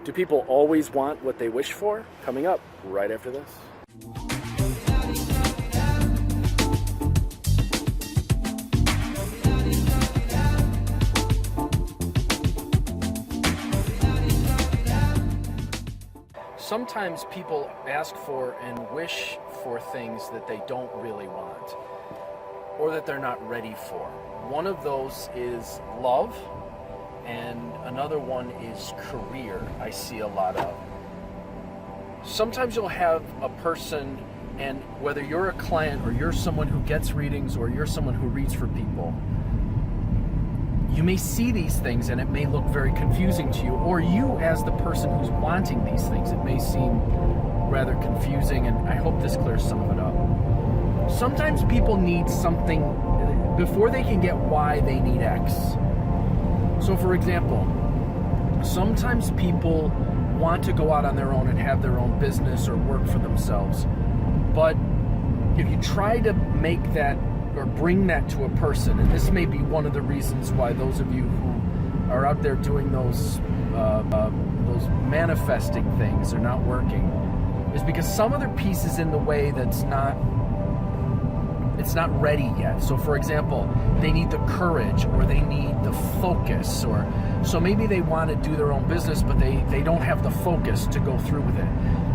Do people always want what they wish for? Coming up right after this. Sometimes people ask for and wish for things that they don't really want or that they're not ready for. One of those is love, and another one is career. I see a lot of. Sometimes you'll have a person, and whether you're a client or you're someone who gets readings or you're someone who reads for people, you may see these things and it may look very confusing to you, or you as the person who's wanting these things, it may seem rather confusing, and I hope this clears some of it up. Sometimes people need something before they can get Y, they need X. So for example, sometimes people want to go out on their own and have their own business or work for themselves, but if you try to make that or bring that to a person, and this may be one of the reasons why those of you who are out there doing those manifesting things are not working, is because some other piece is in the way that's not ready yet. So for example, they need the courage, or they need the focus, or so maybe they want to do their own business, but they don't have the focus to go through with it.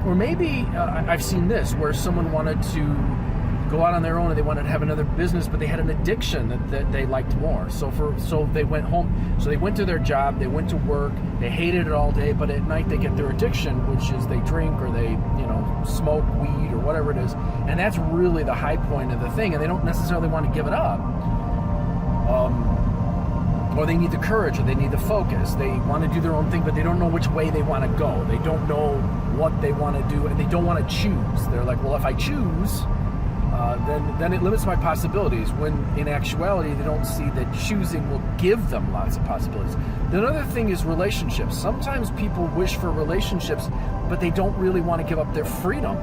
Or maybe I've seen this where someone wanted to go out on their own and they wanted to have another business, but they had an addiction that they liked more. So they went home. So they went to their job, they went to work, they hated it all day, but at night they get their addiction, which is they drink or they smoke weed or whatever it is, and that's really the high point of the thing, and they don't necessarily want to give it up. Or they need the courage, or they need the focus. They want to do their own thing, but they don't know which way they want to go. They don't know what they want to do, and they don't want to choose. They're like, well, if I choose, then it limits my possibilities, when in actuality they don't see that choosing will give them lots of possibilities. Another thing is relationships. Sometimes people wish for relationships, but they don't really want to give up their freedom.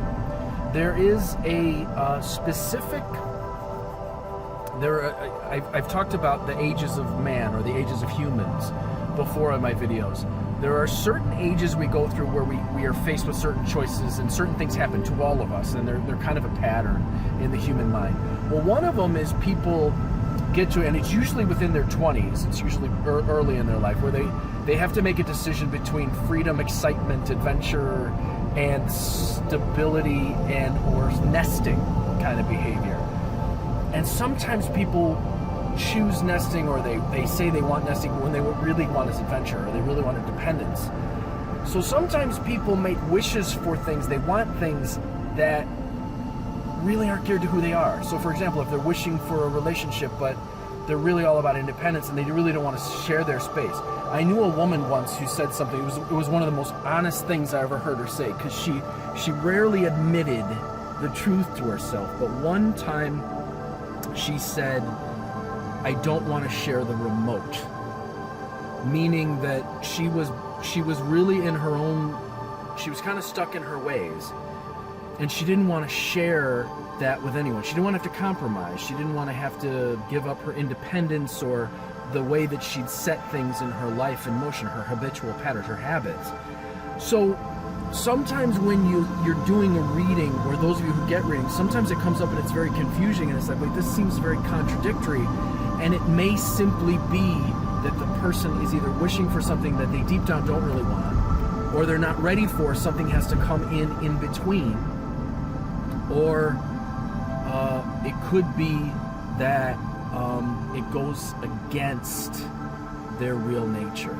There is a specific... I've talked about the ages of man, or the ages of humans, before in my videos. There are certain ages we go through where we are faced with certain choices, and certain things happen to all of us, and they're kind of a pattern in the human mind. Well, one of them is people get to, and it's usually within their 20s, it's usually early in their life, where they have to make a decision between freedom, excitement, adventure, and stability and or nesting kind of behavior. And sometimes people choose nesting, or they say they want nesting when they really want is adventure, or they really want independence. So sometimes people make wishes for things. They want things that really aren't geared to who they are. So for example, if they're wishing for a relationship, but they're really all about independence and they really don't want to share their space. I knew a woman once who said something, it was one of the most honest things I ever heard her say, because she rarely admitted the truth to herself. But one time she said, I don't want to share the remote, meaning that she was really in her own, she was kind of stuck in her ways, and she didn't want to share that with anyone. She didn't want to have to compromise. She didn't want to have to give up her independence or the way that she'd set things in her life in motion, her habitual patterns, her habits. So sometimes when you're doing a reading, or those of you who get readings, sometimes it comes up and it's very confusing, and it's like, wait, this seems very contradictory. And it may simply be that the person is either wishing for something that they deep down don't really want, or they're not ready for, something has to come in between, or it could be that it goes against their real nature.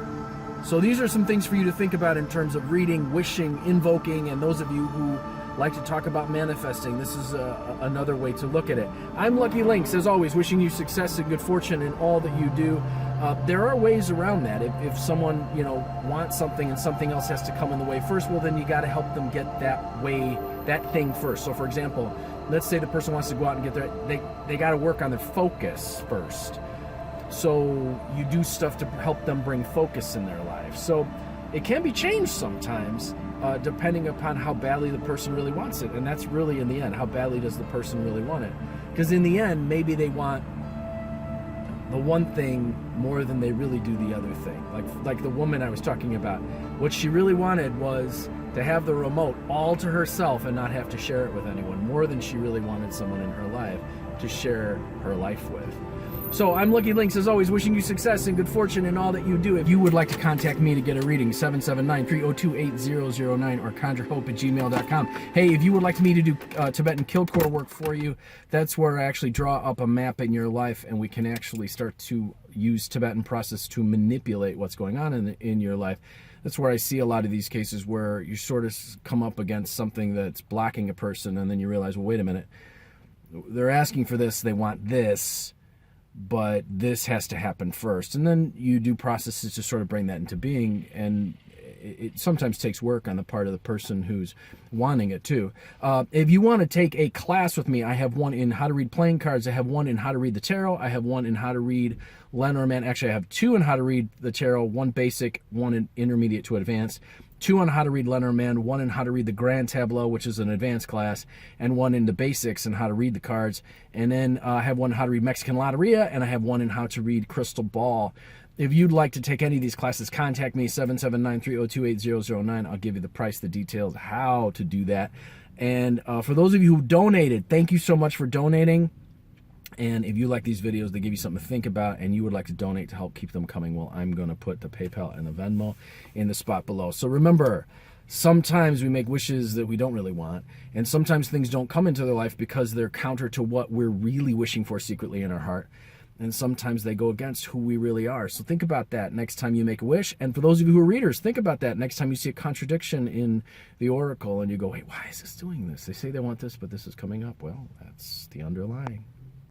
So these are some things for you to think about in terms of reading, wishing, invoking, and those of you who like to talk about manifesting, this is another way to look at it. I'm Lucky Links, as always, wishing you success and good fortune in all that you do. There are ways around that. If someone wants something and something else has to come in the way first, well, then you got to help them get that thing first. So for example, let's say the person wants to go out and get they got to work on their focus first. So you do stuff to help them bring focus in their life. So it can be changed sometimes, depending upon how badly the person really wants it. And that's really, in the end, how badly does the person really want it? Because in the end, maybe they want the one thing more than they really do the other thing. Like the woman I was talking about, What she really wanted was to have the remote all to herself and not have to share it with anyone, more than she really wanted someone in her life to share her life with. So I'm Lucky Links, as always, wishing you success and good fortune in all that you do. If you would like to contact me to get a reading, 779-302-8009 or conjurehope@gmail.com. Hey, if you would like me to do Tibetan Kilcore work for you, that's where I actually draw up a map in your life, and we can actually start to use Tibetan process to manipulate what's going on in your life. That's where I see a lot of these cases where you sort of come up against something that's blocking a person, and then you realize, well, wait a minute, they're asking for this, they want this, but this has to happen first. And then you do processes to sort of bring that into being, and it sometimes takes work on the part of the person who's wanting it too. If you want to take a class with me, I have one in how to read playing cards, I have one in how to read the tarot, I have one in how to read Lenormand. Actually, I have two in how to read the tarot, one basic, one in intermediate to advanced. Two on how to read Lenormand, one in how to read the Grand Tableau, which is an advanced class, and one in the basics and how to read the cards. And then I have one on how to read Mexican Loteria, and I have one in how to read Crystal Ball. If you'd like to take any of these classes, contact me, 779-302-8009. I'll give you the price, the details, how to do that. And for those of you who donated, thank you so much for donating. And if you like these videos, they give you something to think about, and you would like to donate to help keep them coming, well, I'm going to put the PayPal and the Venmo in the spot below. So remember, sometimes we make wishes that we don't really want, and sometimes things don't come into their life because they're counter to what we're really wishing for secretly in our heart. And sometimes they go against who we really are. So think about that next time you make a wish. And for those of you who are readers, think about that next time you see a contradiction in the oracle and you go, wait, why is this doing this? They say they want this, but this is coming up. Well, that's the underlying.